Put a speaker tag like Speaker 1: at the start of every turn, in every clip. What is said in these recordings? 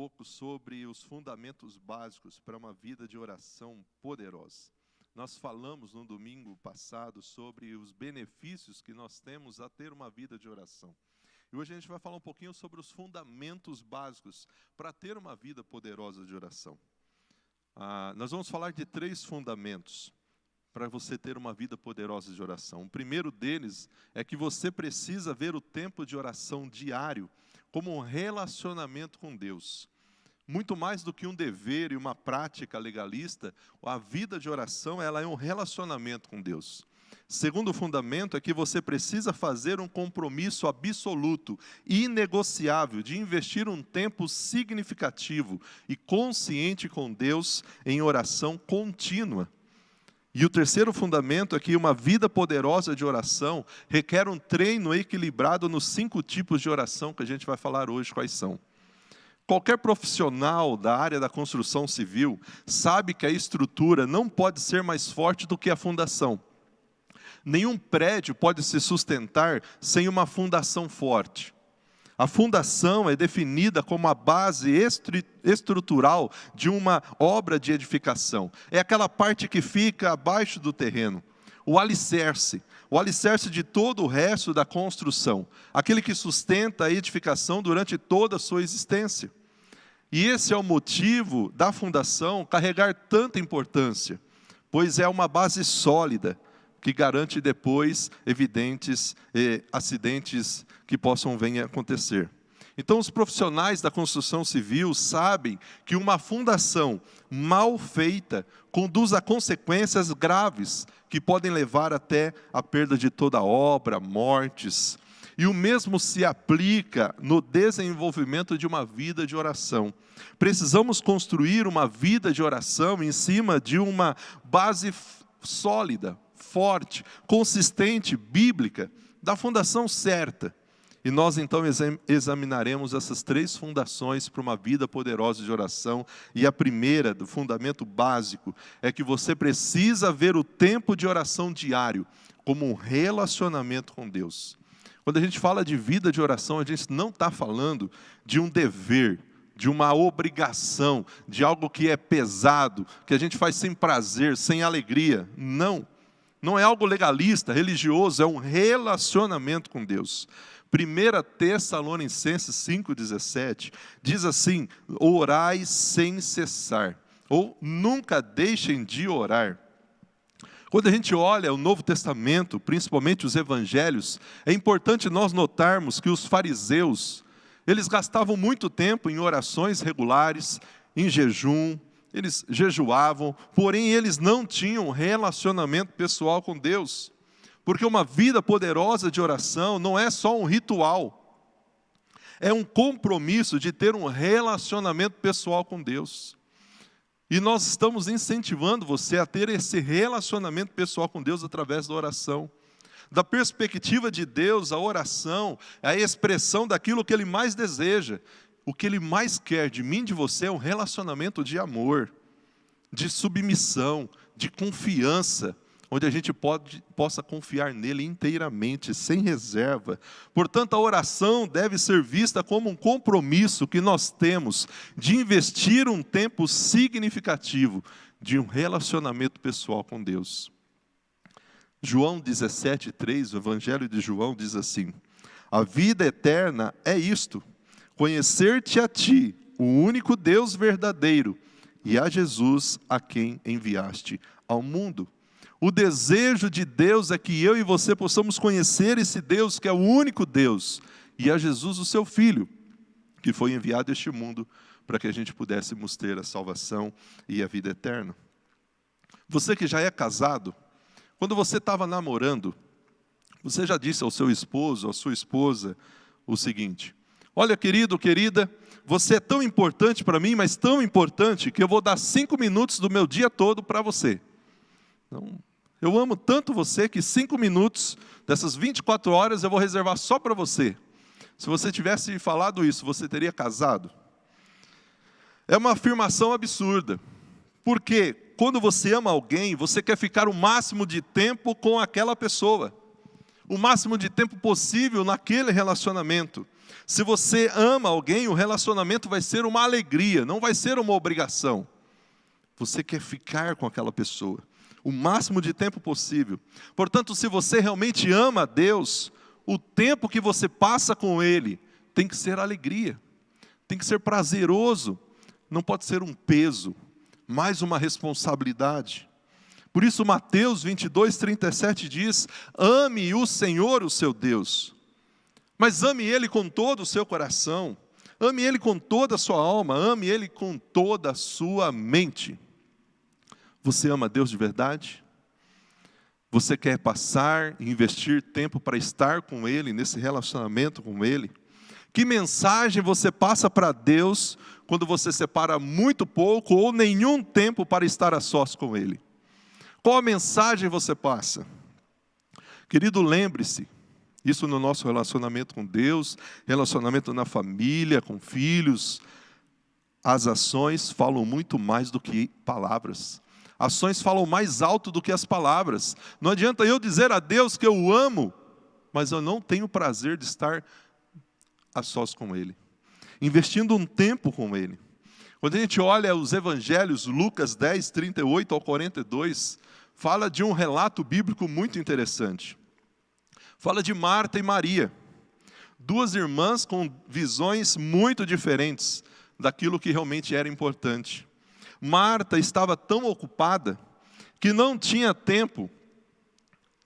Speaker 1: pouco sobre os fundamentos básicos para uma vida de oração poderosa. Nós falamos no domingo passado sobre os benefícios que nós temos a ter uma vida de oração. E hoje a gente vai falar um pouquinho sobre os fundamentos básicos para ter uma vida poderosa de oração. Nós vamos falar de 3 fundamentos para você ter uma vida poderosa de oração. O primeiro deles é que você precisa ver o tempo de oração diário como um relacionamento com Deus. Muito mais do que um dever e uma prática legalista, a vida de oração ela é um relacionamento com Deus. Segundo fundamento é que você precisa fazer um compromisso absoluto, inegociável, de investir um tempo significativo e consciente com Deus em oração contínua. E o terceiro fundamento é que uma vida poderosa de oração requer um treino equilibrado nos 5 tipos de oração que a gente vai falar hoje quais são. Qualquer profissional da área da construção civil sabe que a estrutura não pode ser mais forte do que a fundação. Nenhum prédio pode se sustentar sem uma fundação forte. A fundação é definida como a base estrutural de uma obra de edificação. É aquela parte que fica abaixo do terreno. O alicerce de todo o resto da construção. Aquele que sustenta a edificação durante toda a sua existência. E esse é o motivo da fundação carregar tanta importância, pois é uma base sólida, que garante depois evidentes acidentes que possam vir a acontecer. Então os profissionais da construção civil sabem que uma fundação mal feita conduz a consequências graves, que podem levar até a perda de toda a obra, mortes. E o mesmo se aplica no desenvolvimento de uma vida de oração. Precisamos construir uma vida de oração em cima de uma base sólida, forte, consistente, bíblica, da fundação certa. E nós então examinaremos essas 3 fundações para uma vida poderosa de oração. E a primeira, do fundamento básico, é que você precisa ver o tempo de oração diário como um relacionamento com Deus. Quando a gente fala de vida de oração, a gente não está falando de um dever, de uma obrigação, de algo que é pesado, que a gente faz sem prazer, sem alegria. Não. Não é algo legalista, religioso, é um relacionamento com Deus. 1 Tessalonicenses 5,17 diz assim: orai sem cessar, ou nunca deixem de orar. Quando a gente olha o Novo Testamento, principalmente os Evangelhos, é importante nós notarmos que os fariseus, eles gastavam muito tempo em orações regulares, em jejum, eles jejuavam, porém eles não tinham relacionamento pessoal com Deus. Porque uma vida poderosa de oração não é só um ritual. É um compromisso de ter um relacionamento pessoal com Deus. E nós estamos incentivando você a ter esse relacionamento pessoal com Deus através da oração. Da perspectiva de Deus, a oração é a expressão daquilo que Ele mais deseja. O que Ele mais quer de mim e de você é um relacionamento de amor, de submissão, de confiança, onde a gente possa confiar nele inteiramente, sem reserva. Portanto, a oração deve ser vista como um compromisso que nós temos de investir um tempo significativo de um relacionamento pessoal com Deus. João 17,3, o Evangelho de João diz assim: a vida eterna é isto, conhecer-te a ti, o único Deus verdadeiro, e a Jesus a quem enviaste ao mundo. O desejo de Deus é que eu e você possamos conhecer esse Deus que é o único Deus, e a Jesus o seu Filho, que foi enviado a este mundo para que a gente pudéssemos ter a salvação e a vida eterna. Você que já é casado, quando você estava namorando, você já disse ao seu esposo, à sua esposa, o seguinte: olha, querido, querida, você é tão importante para mim, mas tão importante, que eu vou dar 5 minutos do meu dia todo para você. Então, eu amo tanto você que 5 minutos dessas 24 horas eu vou reservar só para você. Se você tivesse falado isso, você teria casado? É uma afirmação absurda. Porque quando você ama alguém, você quer ficar o máximo de tempo com aquela pessoa. O máximo de tempo possível naquele relacionamento. Se você ama alguém, o relacionamento vai ser uma alegria, não vai ser uma obrigação. Você quer ficar com aquela pessoa o máximo de tempo possível. Portanto, se você realmente ama a Deus, o tempo que você passa com Ele tem que ser alegria, tem que ser prazeroso, não pode ser um peso, mais uma responsabilidade. Por isso Mateus 22:37 diz: ame o Senhor, o seu Deus, mas ame Ele com todo o seu coração, ame Ele com toda a sua alma, ame Ele com toda a sua mente. Você ama Deus de verdade? Você quer passar e investir tempo para estar com Ele, nesse relacionamento com Ele? Que mensagem você passa para Deus quando você separa muito pouco ou nenhum tempo para estar a sós com Ele? Qual a mensagem você passa? Querido, lembre-se, isso no nosso relacionamento com Deus, relacionamento na família, com filhos, as ações falam muito mais do que palavras. Ações falam mais alto do que as palavras. Não adianta eu dizer a Deus que eu o amo, mas eu não tenho prazer de estar a sós com Ele, investindo um tempo com Ele. Quando a gente olha os evangelhos, Lucas 10:38-42, fala de um relato bíblico muito interessante. Fala de Marta e Maria, duas irmãs com visões muito diferentes daquilo que realmente era importante. Marta estava tão ocupada que não tinha tempo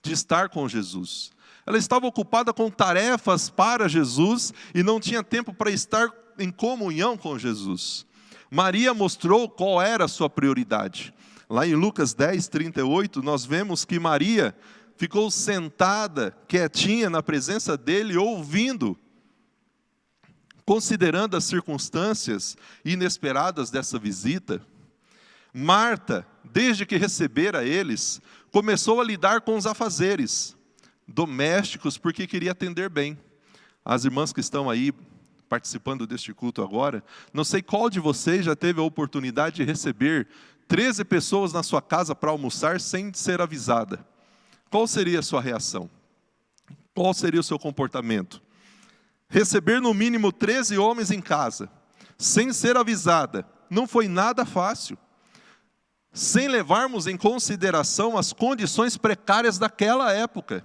Speaker 1: de estar com Jesus. Ela estava ocupada com tarefas para Jesus e não tinha tempo para estar em comunhão com Jesus. Maria mostrou qual era a sua prioridade. Lá em Lucas 10:38, nós vemos que Maria ficou sentada, quietinha na presença dele, ouvindo, considerando as circunstâncias inesperadas dessa visita. Marta, desde que recebera eles, começou a lidar com os afazeres domésticos, porque queria atender bem. As irmãs que estão aí participando deste culto agora, não sei qual de vocês já teve a oportunidade de receber 13 pessoas na sua casa para almoçar sem ser avisada. Qual seria a sua reação? Qual seria o seu comportamento? Receber no mínimo 13 homens em casa, sem ser avisada, não foi nada fácil. Sem levarmos em consideração as condições precárias daquela época.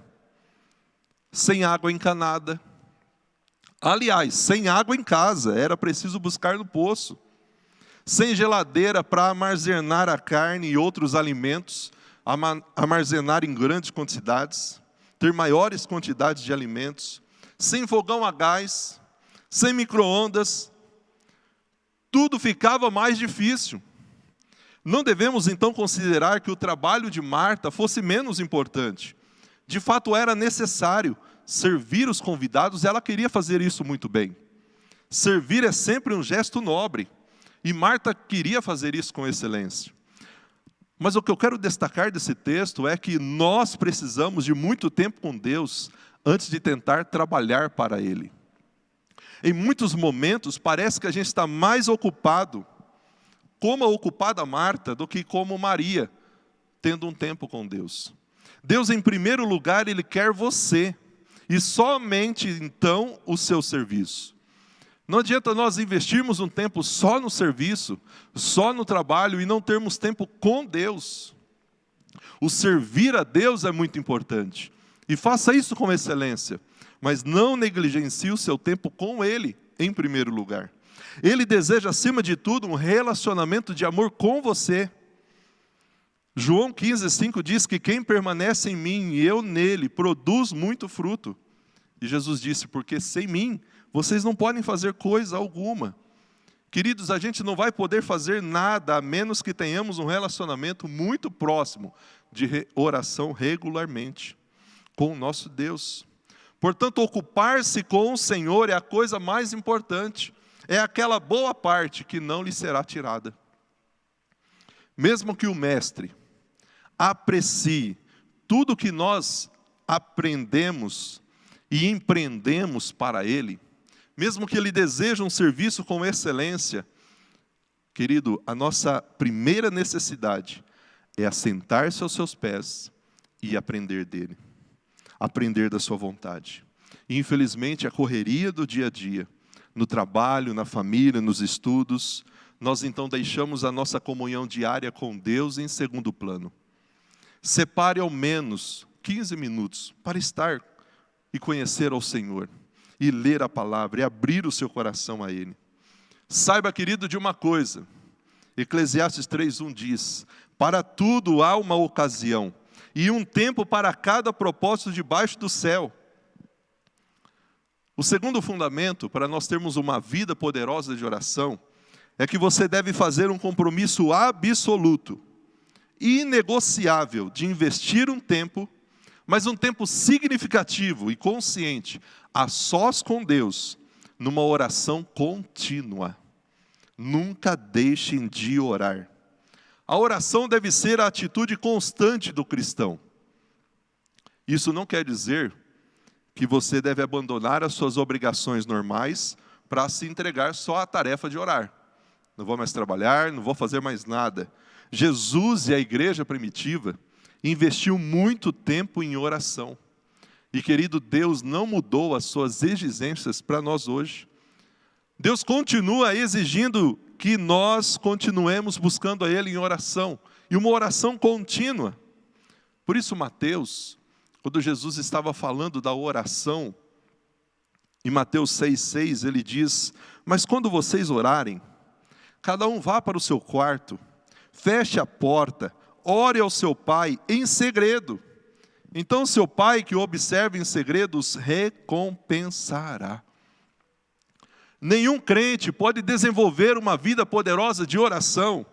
Speaker 1: Sem água encanada. Aliás, sem água em casa, era preciso buscar no poço. Sem geladeira para armazenar a carne e outros alimentos, armazenar em grandes quantidades, ter maiores quantidades de alimentos. Sem fogão a gás, sem micro-ondas, tudo ficava mais difícil. Não devemos então considerar que o trabalho de Marta fosse menos importante. De fato era necessário servir os convidados e ela queria fazer isso muito bem. Servir é sempre um gesto nobre e Marta queria fazer isso com excelência. Mas o que eu quero destacar desse texto é que nós precisamos de muito tempo com Deus antes de tentar trabalhar para Ele. Em muitos momentos parece que a gente está mais ocupado como a ocupada Marta do que como Maria, tendo um tempo com Deus. Deus, em primeiro lugar, Ele quer você, e somente então o seu serviço. Não adianta nós investirmos um tempo só no serviço, só no trabalho, e não termos tempo com Deus. O servir a Deus é muito importante, e faça isso com excelência, mas não negligencie o seu tempo com Ele, em primeiro lugar. Ele deseja, acima de tudo, um relacionamento de amor com você. João 15:5 diz que quem permanece em mim e eu nele, produz muito fruto. E Jesus disse, porque sem mim, vocês não podem fazer coisa alguma. Queridos, a gente não vai poder fazer nada, a menos que tenhamos um relacionamento muito próximo de oração regularmente com o nosso Deus. Portanto, ocupar-se com o Senhor é a coisa mais importante. É aquela boa parte que não lhe será tirada. Mesmo que o mestre aprecie tudo que nós aprendemos e empreendemos para ele, mesmo que ele deseje um serviço com excelência, querido, a nossa primeira necessidade é assentar-se aos seus pés e aprender dele, aprender da sua vontade. E, infelizmente, a correria do dia a dia, no trabalho, na família, nos estudos, nós então deixamos a nossa comunhão diária com Deus em segundo plano. Separe ao menos 15 minutos para estar e conhecer ao Senhor, e ler a palavra, e abrir o seu coração a Ele. Saiba, querido, de uma coisa, Eclesiastes 3:1 diz: para tudo há uma ocasião, e um tempo para cada propósito debaixo do céu. O segundo fundamento para nós termos uma vida poderosa de oração é que você deve fazer um compromisso absoluto, inegociável, de investir um tempo, mas um tempo significativo e consciente, a sós com Deus, numa oração contínua. Nunca deixem de orar. A oração deve ser a atitude constante do cristão. Isso não quer dizer que você deve abandonar as suas obrigações normais para se entregar só à tarefa de orar. Não vou mais trabalhar, não vou fazer mais nada. Jesus e a igreja primitiva investiu muito tempo em oração. E, querido, Deus não mudou as suas exigências para nós hoje. Deus continua exigindo que nós continuemos buscando a Ele em oração. E uma oração contínua. Por isso, Mateus, quando Jesus estava falando da oração, em Mateus 6,6, ele diz: mas quando vocês orarem, cada um vá para o seu quarto, feche a porta, ore ao seu pai em segredo. Então seu pai que observa em segredo os recompensará. Nenhum crente pode desenvolver uma vida poderosa de oração,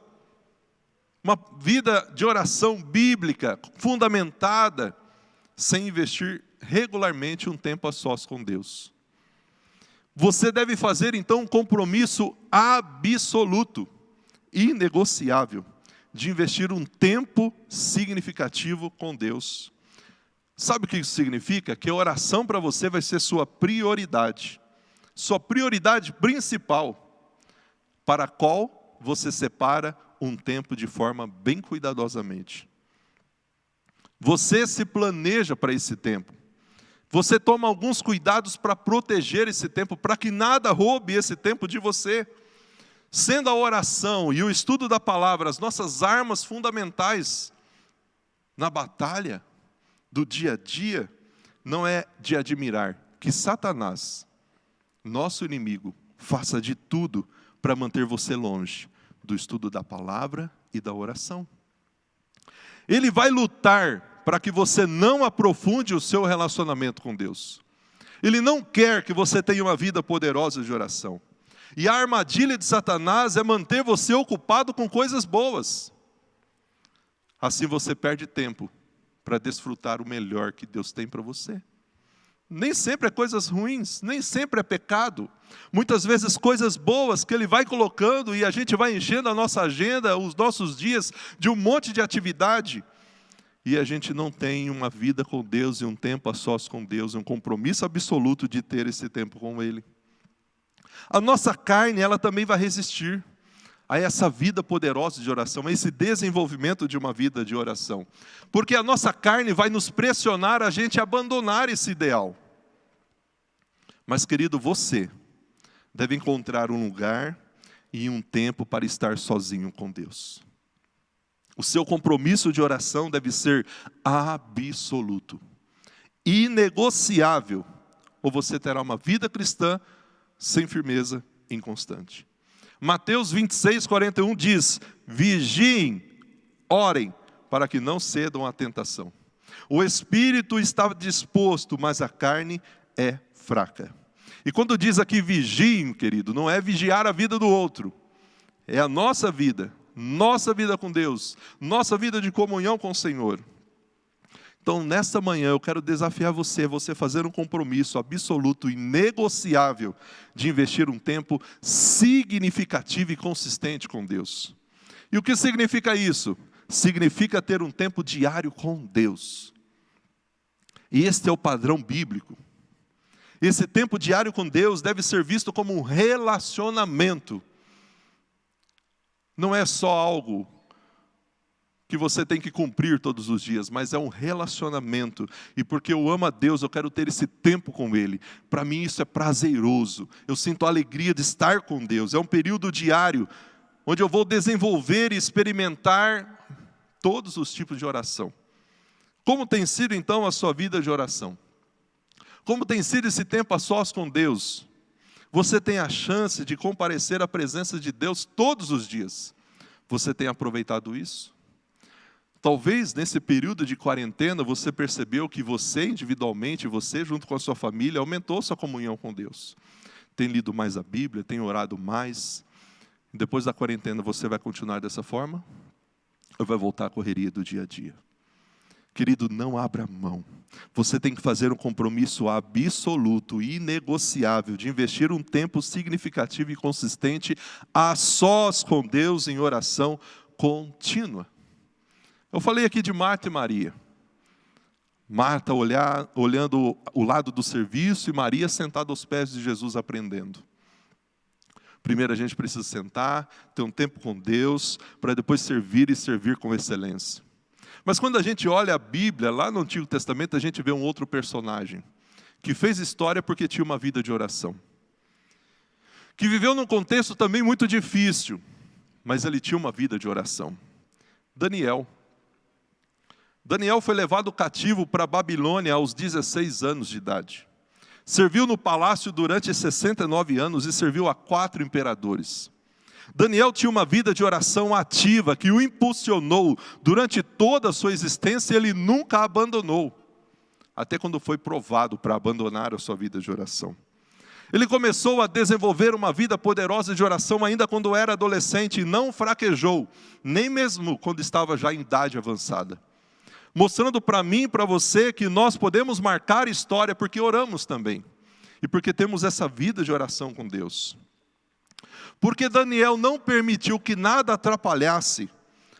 Speaker 1: uma vida de oração bíblica, fundamentada, sem investir regularmente um tempo a sós com Deus. Você deve fazer então um compromisso absoluto, inegociável, de investir um tempo significativo com Deus. Sabe o que isso significa? Que a oração para você vai ser sua prioridade principal, para a qual você separa um tempo de forma bem cuidadosamente. Você se planeja para esse tempo. Você toma alguns cuidados para proteger esse tempo, para que nada roube esse tempo de você. Sendo a oração e o estudo da palavra as nossas armas fundamentais na batalha do dia a dia, não é de admirar que Satanás, nosso inimigo, faça de tudo para manter você longe do estudo da palavra e da oração. Ele vai lutar para que você não aprofunde o seu relacionamento com Deus. Ele não quer que você tenha uma vida poderosa de oração. E a armadilha de Satanás é manter você ocupado com coisas boas. Assim você perde tempo para desfrutar o melhor que Deus tem para você. Nem sempre é coisas ruins, nem sempre é pecado. Muitas vezes coisas boas que Ele vai colocando e a gente vai enchendo a nossa agenda, os nossos dias, de um monte de atividade. E a gente não tem uma vida com Deus e um tempo a sós com Deus, um compromisso absoluto de ter esse tempo com Ele. A nossa carne, ela também vai resistir a essa vida poderosa de oração, a esse desenvolvimento de uma vida de oração. Porque a nossa carne vai nos pressionar a gente abandonar esse ideal. Mas, querido, você deve encontrar um lugar e um tempo para estar sozinho com Deus. O seu compromisso de oração deve ser absoluto, inegociável, ou você terá uma vida cristã sem firmeza, inconstante. Mateus 26:41 diz: vigiem, orem, para que não cedam à tentação. O espírito está disposto, mas a carne é fraca. E quando diz aqui vigiem, querido, não é vigiar a vida do outro, é a nossa vida com Deus, nossa vida de comunhão com o Senhor. Então, nesta manhã, eu quero desafiar você fazer um compromisso absoluto e negociável de investir um tempo significativo e consistente com Deus. E o que significa isso? Significa ter um tempo diário com Deus. E este é o padrão bíblico. Esse tempo diário com Deus deve ser visto como um relacionamento. Não é só algo que você tem que cumprir todos os dias, mas é um relacionamento. E porque eu amo a Deus, eu quero ter esse tempo com Ele. Para mim isso é prazeroso. Eu sinto a alegria de estar com Deus. É um período diário, onde eu vou desenvolver e experimentar todos os tipos de oração. Como tem sido então a sua vida de oração? Como tem sido esse tempo a sós com Deus? Você tem a chance de comparecer à presença de Deus todos os dias. Você tem aproveitado isso? Talvez nesse período de quarentena você percebeu que você individualmente, você junto com a sua família, aumentou sua comunhão com Deus. Tem lido mais a Bíblia, tem orado mais. Depois da quarentena você vai continuar dessa forma? Ou vai voltar à correria do dia a dia? Querido, não abra mão. Você tem que fazer um compromisso absoluto, inegociável, de investir um tempo significativo e consistente a sós com Deus em oração contínua. Eu falei aqui de Marta e Maria. Marta olhando o lado do serviço e Maria sentada aos pés de Jesus aprendendo. Primeiro a gente precisa sentar, ter um tempo com Deus, para depois servir e servir com excelência. Mas quando a gente olha a Bíblia, lá no Antigo Testamento, a gente vê um outro personagem, que fez história porque tinha uma vida de oração. Que viveu num contexto também muito difícil, mas ele tinha uma vida de oração. Daniel. Daniel foi levado cativo para a Babilônia aos 16 anos de idade. Serviu no palácio durante 69 anos e serviu a 4 imperadores. Daniel tinha uma vida de oração ativa que o impulsionou durante toda a sua existência e ele nunca a abandonou. Até quando foi provado para abandonar a sua vida de oração. Ele começou a desenvolver uma vida poderosa de oração ainda quando era adolescente e não fraquejou, nem mesmo quando estava já em idade avançada. Mostrando para mim e para você que nós podemos marcar história porque oramos também. E porque temos essa vida de oração com Deus. Porque Daniel não permitiu que nada atrapalhasse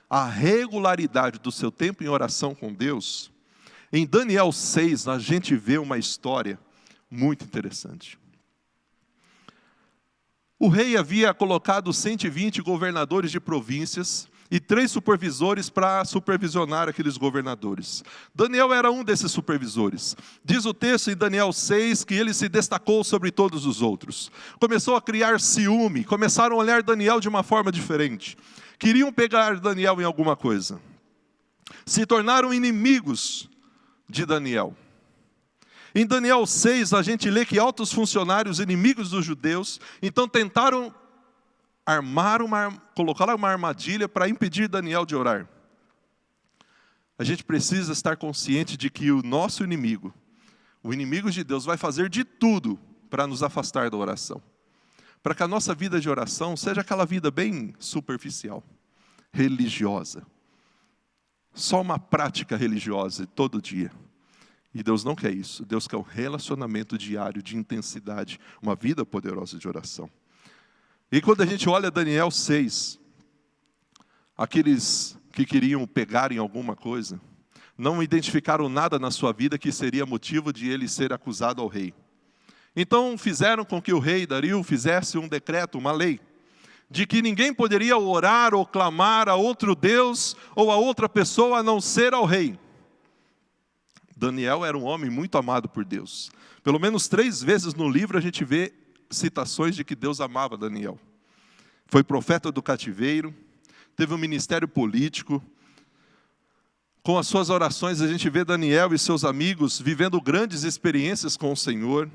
Speaker 1: a regularidade do seu tempo em oração com Deus. Em Daniel 6, a gente vê uma história muito interessante. O rei havia colocado 120 governadores de províncias e 3 supervisores para supervisionar aqueles governadores. Daniel era um desses supervisores. Diz o texto em Daniel 6 que ele se destacou sobre todos os outros. Começou a criar ciúme, começaram a olhar Daniel de uma forma diferente. Queriam pegar Daniel em alguma coisa. Se tornaram inimigos de Daniel. Em Daniel 6 a gente lê que altos funcionários inimigos dos judeus, então tentaram colocar uma armadilha para impedir Daniel de orar. A gente precisa estar consciente de que o nosso inimigo, o inimigo de Deus, vai fazer de tudo para nos afastar da oração. Para que a nossa vida de oração seja aquela vida bem superficial, religiosa. Só uma prática religiosa todo dia. E Deus não quer isso. Deus quer um relacionamento diário de intensidade, uma vida poderosa de oração. E quando a gente olha Daniel 6, aqueles que queriam pegar em alguma coisa, não identificaram nada na sua vida que seria motivo de ele ser acusado ao rei. Então fizeram com que o rei Dario fizesse um decreto, uma lei, de que ninguém poderia orar ou clamar a outro Deus ou a outra pessoa a não ser ao rei. Daniel era um homem muito amado por Deus. Pelo menos 3 vezes no livro a gente vê citações de que Deus amava Daniel. Foi profeta do cativeiro, teve um ministério político. Com as suas orações a gente vê Daniel e seus amigos vivendo grandes experiências com o Senhor,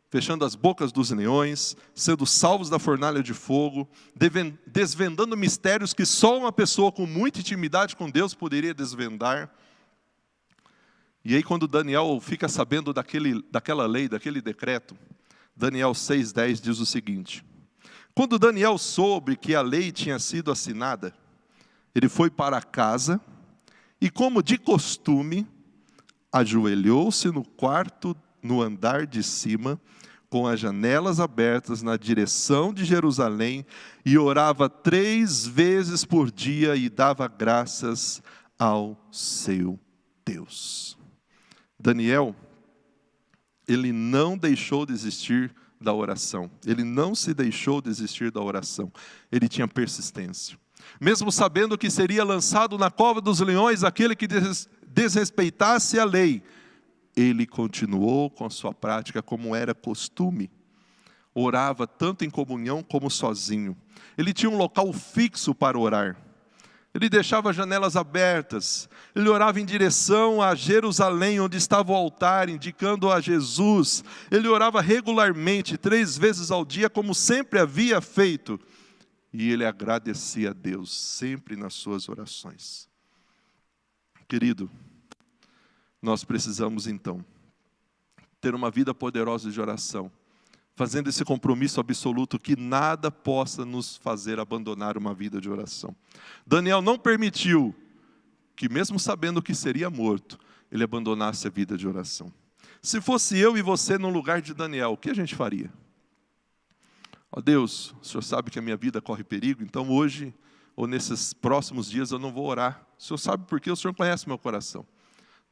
Speaker 1: fechando as bocas dos leões, sendo salvos da fornalha de fogo, desvendando mistérios que só uma pessoa com muita intimidade com Deus poderia desvendar. E aí quando Daniel fica sabendo daquela lei, daquele decreto, Daniel 6,10 diz o seguinte: quando Daniel soube que a lei tinha sido assinada, ele foi para casa e, como de costume, ajoelhou-se no quarto, no andar de cima, com as janelas abertas na direção de Jerusalém, e orava 3 vezes por dia e dava graças ao seu Deus. Daniel, ele não deixou de desistir da oração. Ele não se deixou desistir da oração. Ele tinha persistência. Mesmo sabendo que seria lançado na cova dos leões aquele que desrespeitasse a lei, ele continuou com a sua prática como era costume. Orava tanto em comunhão como sozinho. Ele tinha um local fixo para orar. Ele deixava as janelas abertas. Ele orava em direção a Jerusalém, onde estava o altar, indicando a Jesus. Ele orava regularmente, 3 vezes ao dia, como sempre havia feito. E ele agradecia a Deus, sempre nas suas orações. Querido, nós precisamos então ter uma vida poderosa de oração, fazendo esse compromisso absoluto que nada possa nos fazer abandonar uma vida de oração. Daniel não permitiu que, mesmo sabendo que seria morto, ele abandonasse a vida de oração. Se fosse eu e você no lugar de Daniel, o que a gente faria? Ó Deus, o Senhor sabe que a minha vida corre perigo, então hoje, ou nesses próximos dias, eu não vou orar. O Senhor sabe porque o Senhor conhece meu coração.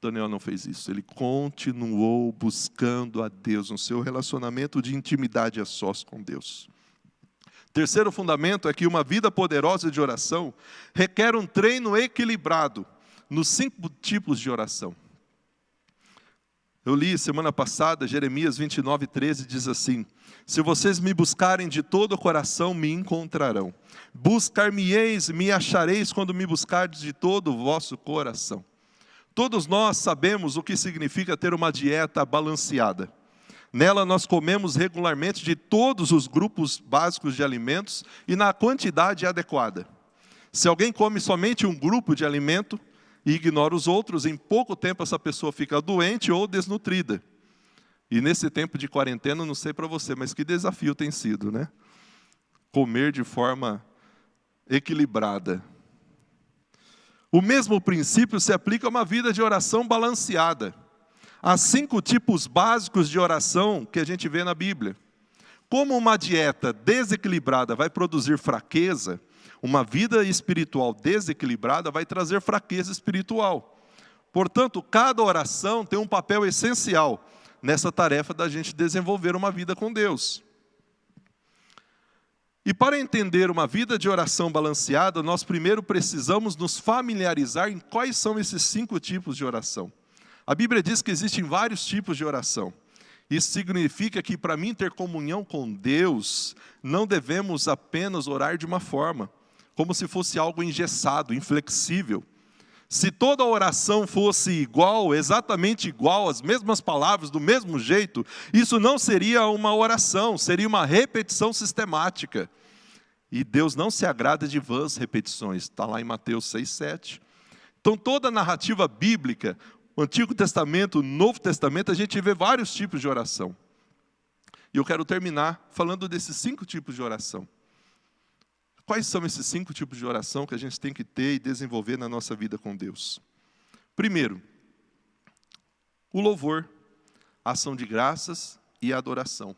Speaker 1: Daniel não fez isso, ele continuou buscando a Deus, no seu relacionamento de intimidade a sós com Deus. Terceiro fundamento é que uma vida poderosa de oração requer um treino equilibrado nos 5 tipos de oração. Eu li semana passada, Jeremias 29:13, diz assim: se vocês me buscarem de todo o coração, me encontrarão. Buscar-me-eis, me achareis quando me buscardes de todo o vosso coração. Todos nós sabemos o que significa ter uma dieta balanceada. Nela nós comemos regularmente de todos os grupos básicos de alimentos e na quantidade adequada. Se alguém come somente um grupo de alimento e ignora os outros, em pouco tempo essa pessoa fica doente ou desnutrida. E nesse tempo de quarentena, não sei para você, mas que desafio tem sido, né? Comer de forma equilibrada. O mesmo princípio se aplica a uma vida de oração balanceada. Há 5 tipos básicos de oração que a gente vê na Bíblia. Como uma dieta desequilibrada vai produzir fraqueza, uma vida espiritual desequilibrada vai trazer fraqueza espiritual. Portanto, cada oração tem um papel essencial nessa tarefa da gente desenvolver uma vida com Deus. E para entender uma vida de oração balanceada, nós primeiro precisamos nos familiarizar em quais são esses 5 tipos de oração. A Bíblia diz que existem vários tipos de oração. Isso significa que para mim ter comunhão com Deus, não devemos apenas orar de uma forma, como se fosse algo engessado, inflexível. Se toda oração fosse igual, exatamente igual, as mesmas palavras, do mesmo jeito, isso não seria uma oração, seria uma repetição sistemática. E Deus não se agrada de vãs repetições, está lá em Mateus 6:7. Então toda a narrativa bíblica, o Antigo Testamento, o Novo Testamento, a gente vê vários tipos de oração. E eu quero terminar falando desses 5 tipos de oração. Quais são esses 5 tipos de oração que a gente tem que ter e desenvolver na nossa vida com Deus? Primeiro, o louvor, a ação de graças e a adoração.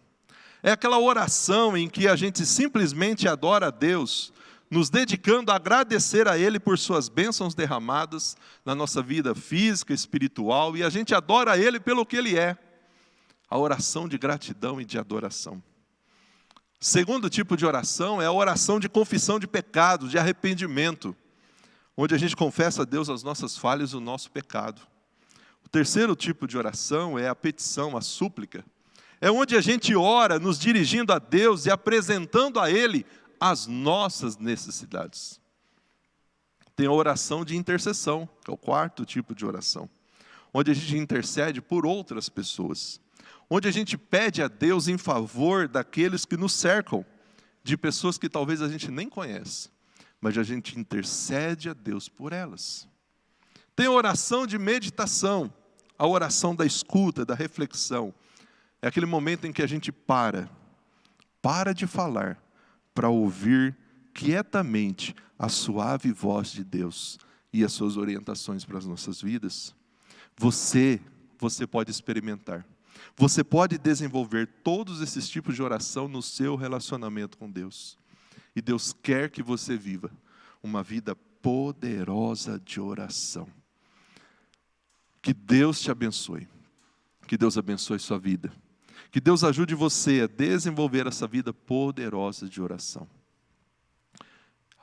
Speaker 1: É aquela oração em que a gente simplesmente adora a Deus, nos dedicando a agradecer a Ele por suas bênçãos derramadas na nossa vida física, espiritual, e a gente adora a Ele pelo que Ele é. A oração de gratidão e de adoração. Segundo tipo de oração é a oração de confissão de pecados, de arrependimento, onde a gente confessa a Deus as nossas falhas e o nosso pecado. O terceiro tipo de oração é a petição, a súplica. É onde a gente ora nos dirigindo a Deus e apresentando a Ele as nossas necessidades. Tem a oração de intercessão, que é o 4º tipo de oração, onde a gente intercede por outras pessoas. Onde a gente pede a Deus em favor daqueles que nos cercam, de pessoas que talvez a gente nem conhece, mas a gente intercede a Deus por elas. Tem a oração de meditação, a oração da escuta, da reflexão. É aquele momento em que a gente para de falar, para ouvir quietamente a suave voz de Deus e as suas orientações para as nossas vidas. Você pode experimentar. Você pode desenvolver todos esses tipos de oração no seu relacionamento com Deus. E Deus quer que você viva uma vida poderosa de oração. Que Deus te abençoe. Que Deus abençoe sua vida. Que Deus ajude você a desenvolver essa vida poderosa de oração.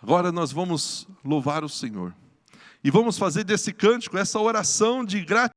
Speaker 1: Agora nós vamos louvar o Senhor. E vamos fazer desse cântico essa oração de gratidão